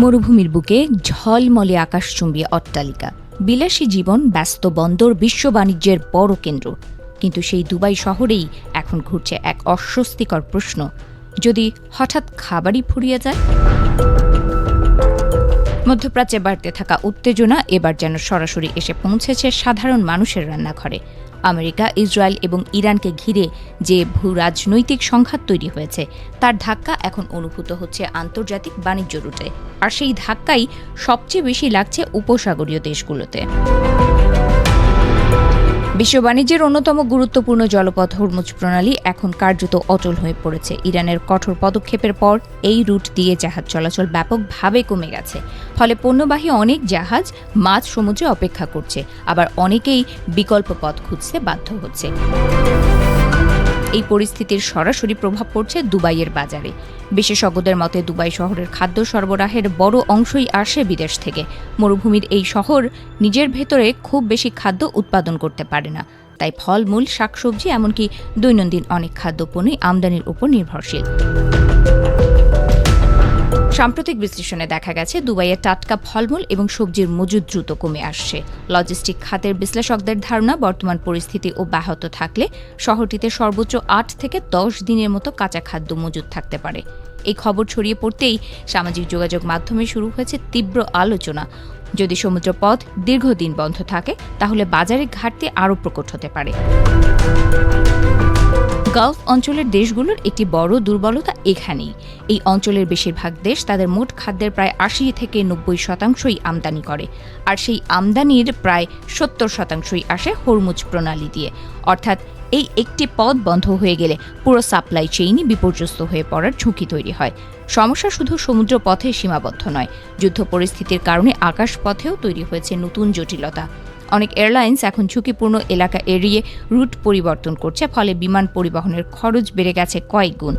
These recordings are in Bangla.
মরুভূমির বুকে ঝলমলে আকাশচুম্বী অট্টালিকা, বিলাসী জীবন, ব্যস্ত বন্দর, বিশ্ব বাণিজ্যের বড় কেন্দ্র। কিন্তু সেই দুবাই শহরেই এখন ঘুরছে এক অস্বস্তিকর প্রশ্ন, যদি হঠাৎ খাবারই ফুরিয়ে যায়। মধ্যপ্রাচ্যে বাড়তে থাকা উত্তেজনা এবার যেন সরাসরি এসে পৌঁছেছে সাধারণ মানুষের রান্নাঘরে। আমেরিকা, ইসরায়েল এবং ইরানকে ঘিরে যে ভূরাজনৈতিক সংঘাত তৈরি হয়েছে, তার ধাক্কা এখন অনুভূত হচ্ছে আন্তর্জাতিক বাণিজ্য রুটে। আর সেই ধাক্কাই সবচেয়ে বেশি লাগছে উপসাগরীয় দেশগুলোতে। বিশ্ব বাণিজ্যের অন্যতম গুরুত্বপূর্ণ জলপথ হরমুজ প্রণালী এখন কার্যত অচল হয়ে পড়েছে। ইরানের কঠোর পদক্ষেপের পর এই রুট দিয়ে জাহাজ চলাচল ব্যাপকভাবে কমে গেছে। ফলে পণ্যবাহী অনেক জাহাজ মাঝ সমুদ্রে অপেক্ষা করছে, আবার অনেকেই বিকল্প পথ খুঁজতে বাধ্য হচ্ছে। এই পরিস্থিতির সরাসরি প্রভাব পড়ছে দুবাইয়ের বাজারে। বিশেষজ্ঞদের মতে দুবাই শহরের খাদ্য সরবরাহের বড় অংশই আসে বিদেশ থেকে। মরুভূমির এই শহর নিজের ভেতরে খুব বেশি খাদ্য উৎপাদন করতে পারে না, তাই ফলমূল, শাকসবজি, এমনকি দৈনন্দিন অনেক খাদ্যপণ্যই আমদানির উপর নির্ভরশীল। সাম্প্রতিক বিশ্লেষণে দেখা গেছে দুবাইয়ের টাটকা ফলমূল এবং সবজির মজুদ দ্রুত কমে আসছে। লজিস্টিক খাতের বিশ্লেষকদের ধারণা, বর্তমান পরিস্থিতি অব্যাহত থাকলে শহরটিতে সর্বোচ্চ ৮ থেকে ১০ দিনের মতো কাঁচা খাদ্য মজুদ থাকতে পারে। এই খবর ছড়িয়ে পড়তেই সামাজিক যোগাযোগ মাধ্যমে শুরু হয়েছে তীব্র আলোচনা। যদি সমুদ্রপথ দীর্ঘদিন বন্ধ থাকে, তাহলে বাজারের ঘাটতি আরও প্রকট হতে পারে। গালফ অঞ্চলের দেশগুলোর একটি বড় দুর্বলতা এখানেই। এই অঞ্চলের বেশিরভাগ দেশ তাদের মোট খাদ্যের প্রায় ৮০ থেকে ৯০% আমদানি করে, আর সেই আমদানির প্রায় ৭০% আসে হরমুজ প্রণালী দিয়ে। অর্থাৎ এই একটি পথ বন্ধ হয়ে গেলে পুরো সাপ্লাই চেইনই বিপর্যস্ত হয়ে পড়ার ঝুঁকি তৈরি হয়। সমস্যা শুধু সমুদ্র পথে সীমাবদ্ধ নয়, যুদ্ধ পরিস্থিতির কারণে আকাশপথেও তৈরি হয়েছে নতুন জটিলতা। অনেক এয়ারলাইন্স এখন ঝুঁকিপূর্ণ এলাকা এড়িয়ে রুট পরিবর্তন করছে, ফলে বিমান পরিবহনের খরচ বেড়ে গেছে কয়েক গুণ।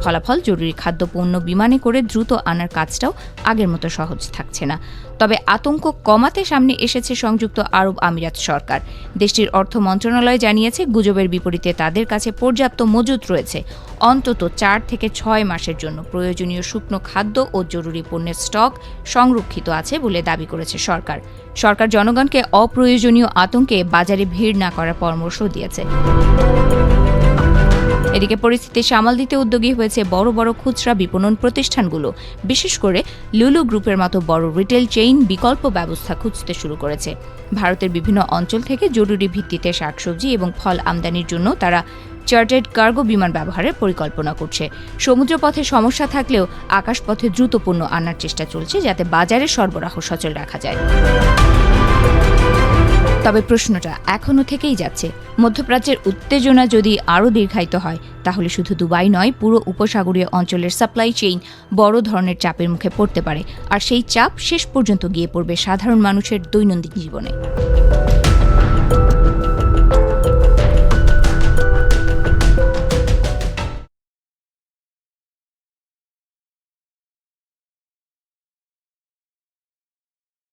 ফলাফল, জরুরি খাদ্যপণ্য বিমানে করে দ্রুত আনার কাজটাও আগের মতো সহজ থাকছে না। তবে আতঙ্ক কমাতে সামনে এসেছে সংযুক্ত আরব আমিরাত সরকার। দেশটির অর্থ মন্ত্রণালয় জানিয়েছে, গুজবের বিপরীতে তাদের কাছে পর্যাপ্ত মজুত রয়েছে। অন্তত ৪ থেকে ৬ মাসের জন্য প্রয়োজনীয় শুকনো খাদ্য ও জরুরি পণ্যের স্টক সংরক্ষিত আছে বলে দাবি করেছে সরকার। সরকার জনগণকে অপ্রয়োজনীয় আতঙ্কে বাজারে ভিড় না করার পরামর্শ দিয়েছে। এদিকে পরিস্থিতি সামাল দিতে উদ্যোগী হয়েছে বড় বড় খুচরা বিপণন প্রতিষ্ঠানগুলো। বিশেষ করে লুলু গ্রুপের মতো বড় রিটেল চেইন বিকল্প ব্যবস্থা খুঁজতে শুরু করেছে। ভারতের বিভিন্ন অঞ্চল থেকে জরুরি ভিত্তিতে শাকসবজি এবং ফল আমদানির জন্য তারা চার্টার্ড কার্গো বিমান ব্যবহারের পরিকল্পনা করছে। সমুদ্রপথে সমস্যা থাকলেও আকাশপথে দ্রুত পণ্য আনার চেষ্টা চলছে, যাতে বাজারে সরবরাহ সচল রাখা যায়। তবে প্রশ্নটা এখনও থেকেই যাচ্ছে, মধ্যপ্রাচ্যের উত্তেজনা যদি আরও দীর্ঘায়িত হয়, তাহলে শুধু দুবাই নয়, পুরো উপসাগরীয় অঞ্চলের সাপ্লাই চেইন বড় ধরনের চাপের মুখে পড়তে পারে। আর সেই চাপ শেষ পর্যন্ত গিয়ে পড়বে সাধারণ মানুষের দৈনন্দিন জীবনে।